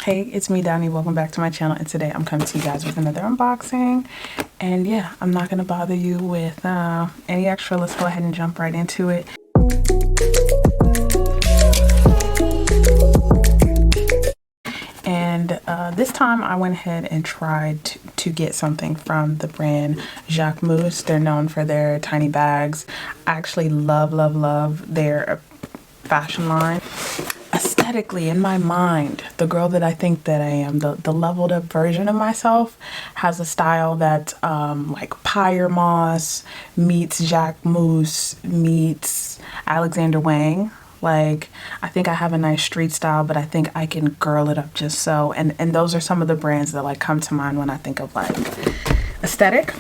Hey, it's me, Donnie. Welcome back to my channel, and today I'm coming to you guys with another unboxing. And yeah, I'm not going to bother you with any extra. Let's go ahead and jump right into it. And this time I went ahead and tried to get something from the brand Jacquemus. They're known for their tiny bags. I actually love their fashion line. Aesthetically, in my mind, the girl that I think that I am, the leveled up version of myself, has a style that's like Pyre Moss meets Jacquemus meets Alexander Wang. Like, I think I have a nice street style, but I think I can girl it up just so. And those are some of the brands that like come to mind when I think of like aesthetic.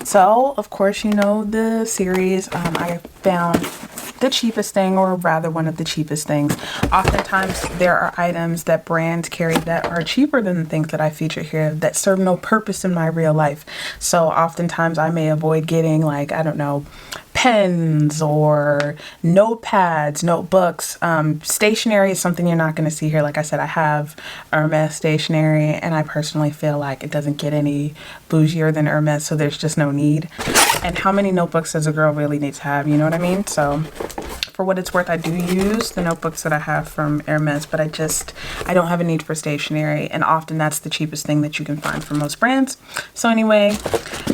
So, of course, you know the series. I found the cheapest thing, or rather one of the cheapest things. Oftentimes there are items that brands carry that are cheaper than the things that I feature here that serve no purpose in my real life. So oftentimes I may avoid getting, like, I don't know, pens or notepads, notebooks. Stationery is something you're not going to see here. Like I said, I have Hermes stationery, and I personally feel like it doesn't get any bougier than Hermes, so there's just no need. And how many notebooks does a girl really need to have? You know what I mean? So for what it's worth, I do use the notebooks that I have from Hermes, but I don't have a need for stationery, and often that's the cheapest thing that you can find from most brands. So anyway,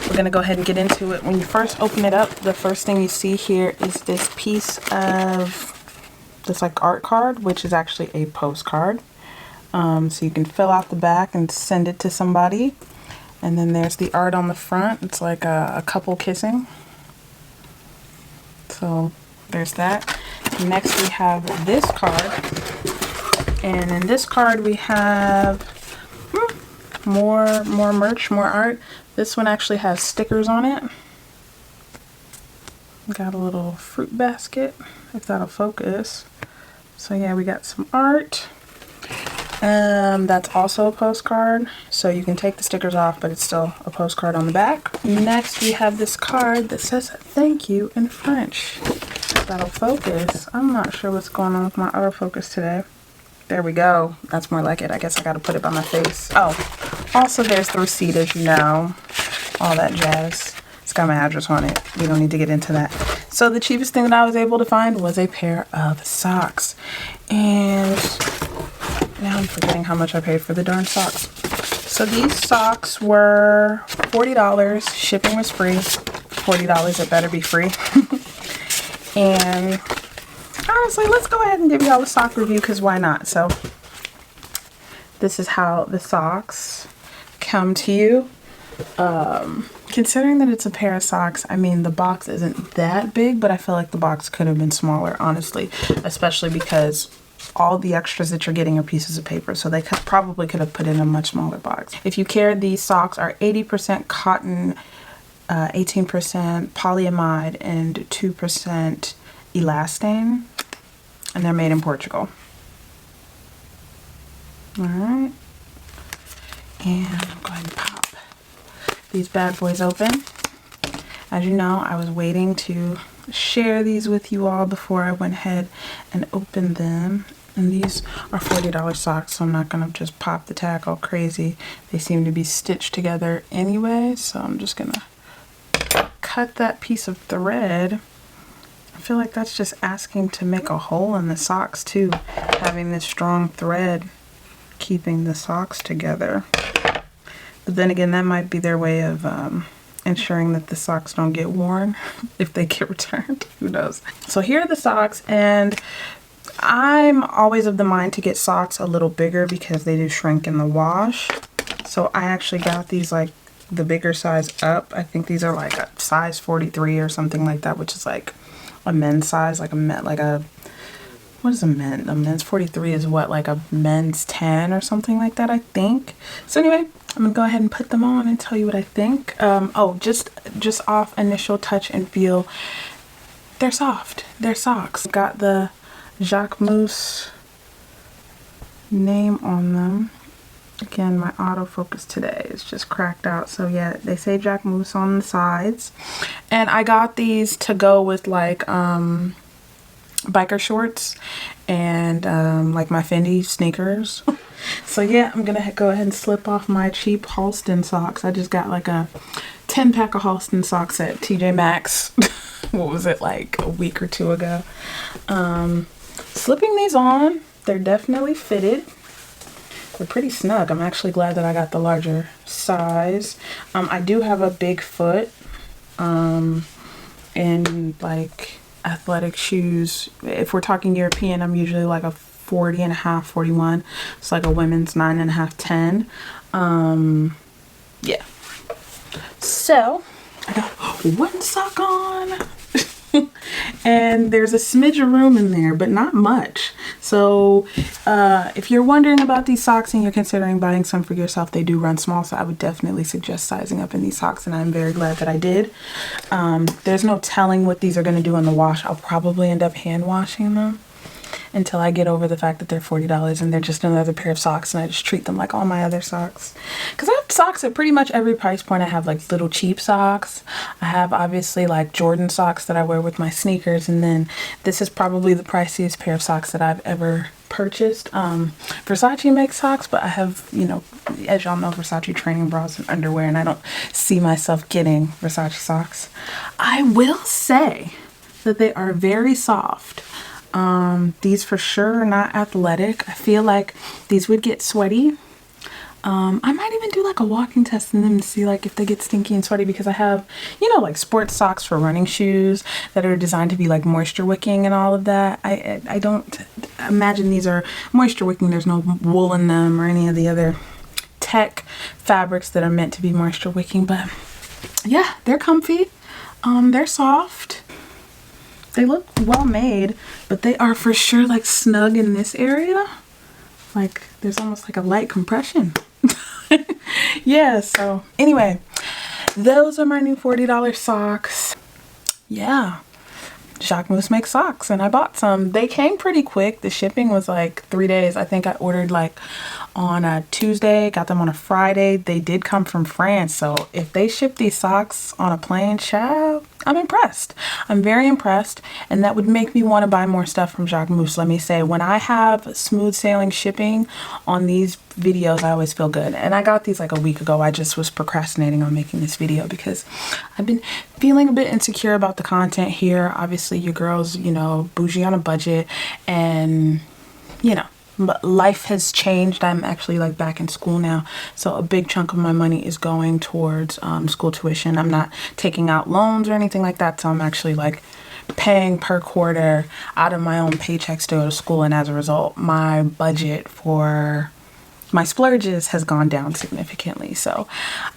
we're gonna go ahead and get into it. When you first open it up, the first thing you see here is this piece of this like art card, which is actually a postcard. So you can fill out the back and send it to somebody. And then there's the art on the front. It's like a couple kissing. So there's that. Next we have this card. And in this card we have more merch, more art. This one actually has stickers on it. Got a little fruit basket, if that'll focus. So yeah, we got some art. That's also a postcard, so you can take the stickers off, but it's still a postcard on the back. Next we have this card that says thank you in French. That'll focus. I'm not sure what's going on with my autofocus today. There we go. That's more like it. I guess I gotta put it by my face. Oh, also there's the receipt, as you know, all that jazz. It's got my address on it. We don't need to get into that. So the cheapest thing that I was able to find was a pair of socks. And now I'm forgetting how much I paid for the darn socks. So these socks were $40. Shipping was free. $40, it better be free. And honestly, let's go ahead and give y'all a sock review, because why not? So this is how the socks come to you. Considering that it's a pair of socks, I mean, the box isn't that big, but I feel like the box could have been smaller, honestly, especially because all the extras that you're getting are pieces of paper, so they probably could have put in a much smaller box. If you care, these socks are 80% cotton, 18% polyamide, and 2% elastane, and they're made in Portugal. All right, and I'm going to pop these bad boys open. As you know, I was waiting to share these with you all before I went ahead and opened them. And these are $40 socks, so I'm not gonna just pop the tag all crazy. They seem to be stitched together anyway, so I'm just gonna cut that piece of thread. I feel like that's just asking to make a hole in the socks too, having this strong thread keeping the socks together. But then again, that might be their way of ensuring that the socks don't get worn if they get returned. Who knows? So here are the socks, and I'm always of the mind to get socks a little bigger because they do shrink in the wash. So I actually got these like the bigger size up. I think these are like a size 43 or something like that, which is like a men's size, what is a men? A men's 43 is what, like a men's 10 or something like that, I think. So anyway, I'm gonna go ahead and put them on and tell you what I think. Oh, just off initial touch and feel, they're soft. They're socks. Got the Jacquemus name on them. Again, my autofocus today is just cracked out. So yeah, they say Jacquemus on the sides. And I got these to go with like biker shorts and like my Fendi sneakers. So yeah, I'm gonna go ahead and slip off my cheap Halston socks. I just got like a 10 pack of Halston socks at TJ Maxx. What was it, like a week or two ago? Slipping these on, they're definitely fitted. They're pretty snug. I'm actually glad that I got the larger size. I do have a big foot, and like athletic shoes. If we're talking European, I'm usually like a 40 and a half, 41. It's like a women's 9 and a half, 10. Yeah. So I got one sock on. And there's a smidge of room in there, but not much. So if you're wondering about these socks and you're considering buying some for yourself, they do run small, so I would definitely suggest sizing up in these socks, and I'm very glad that I did. There's no telling what these are going to do in the wash. I'll probably end up hand washing them until I get over the fact that they're $40 and they're just another pair of socks, and I just treat them like all my other socks. Because I have socks at pretty much every price point. I have like little cheap socks. I have obviously like Jordan socks that I wear with my sneakers, and then this is probably the priciest pair of socks that I've ever purchased. Versace makes socks, but I have, you know, as y'all know, Versace training bras and underwear, and I don't see myself getting Versace socks. I will say that they are very soft. These for sure are not athletic. I feel like these would get sweaty. I might even do like a walking test in them to see like if they get stinky and sweaty, because I have, you know, like sports socks for running shoes that are designed to be like moisture wicking and all of that. I don't imagine these are moisture wicking. There's no wool in them or any of the other tech fabrics that are meant to be moisture wicking, but yeah, they're comfy. They're soft. They look well made, but they are for sure like snug in this area. Like there's almost like a light compression. Yeah, so anyway, those are my new $40 socks. Yeah, Jacquemus makes socks, and I bought some. They came pretty quick. The shipping was like 3 days. I think I ordered like on a Tuesday, got them on a Friday. They did come from France, so if they ship these socks on a plane, child, I'm impressed. I'm very impressed, and that would make me want to buy more stuff from Jacquemus. Let me say, when I have smooth sailing shipping on these videos, I always feel good. And I got these like a week ago. I just was procrastinating on making this video because I've been feeling a bit insecure about the content here. Obviously, your girl's, you know, bougie on a budget, and you know, but life has changed. I'm actually like back in school now, so a big chunk of my money is going towards school tuition. I'm not taking out loans or anything like that, so I'm actually like paying per quarter out of my own paychecks to go to school, and as a result, my budget for my splurges has gone down significantly. So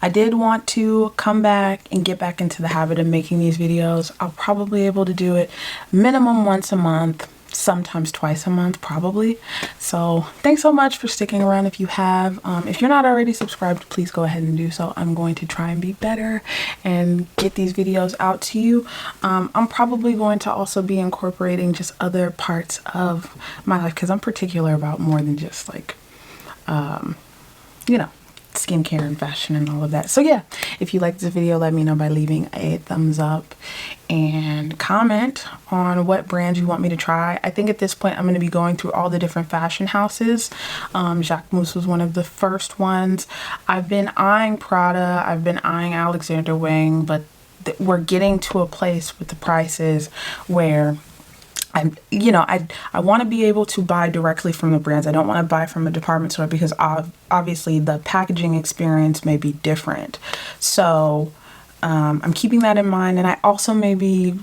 I did want to come back and get back into the habit of making these videos. I'll probably be able to do it minimum once a month, sometimes twice a month probably. So thanks so much for sticking around. If you have, if you're not already subscribed, please go ahead and do so. I'm going to try and be better and get these videos out to you. I'm probably going to also be incorporating just other parts of my life, because I'm particular about more than just like you know, skincare and fashion and all of that. So yeah, if you liked this video, let me know by leaving a thumbs up and comment on what brands you want me to try. I think at this point I'm going to be going through all the different fashion houses. Jacquemus was one of the first ones. I've been eyeing Prada, I've been eyeing Alexander Wang, but we're getting to a place with the prices where I want to be able to buy directly from the brands. I don't want to buy from a department store, because obviously the packaging experience may be different. So I'm keeping that in mind, and I also may be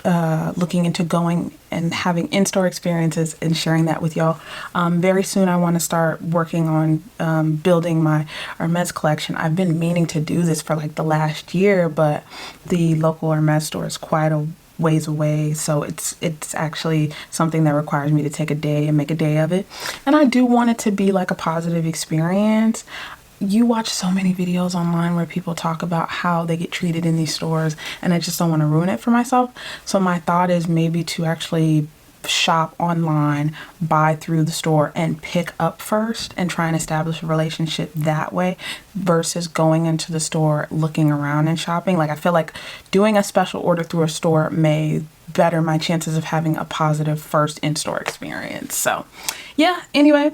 looking into going and having in-store experiences and sharing that with y'all. Very soon I want to start working on building my Hermes collection. I've been meaning to do this for like the last year, but the local Hermes store is quite a ways away, so it's actually something that requires me to take a day and make a day of it, and I do want it to be like a positive experience. You watch so many videos online where people talk about how they get treated in these stores, and I just don't want to ruin it for myself. So my thought is maybe to actually shop online, buy through the store, and pick up first and try and establish a relationship that way versus going into the store, looking around and shopping. Like, I feel like doing a special order through a store may better my chances of having a positive first in-store experience. So yeah, anyway,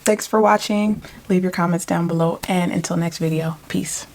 thanks for watching. Leave your comments down below, and until next video, peace.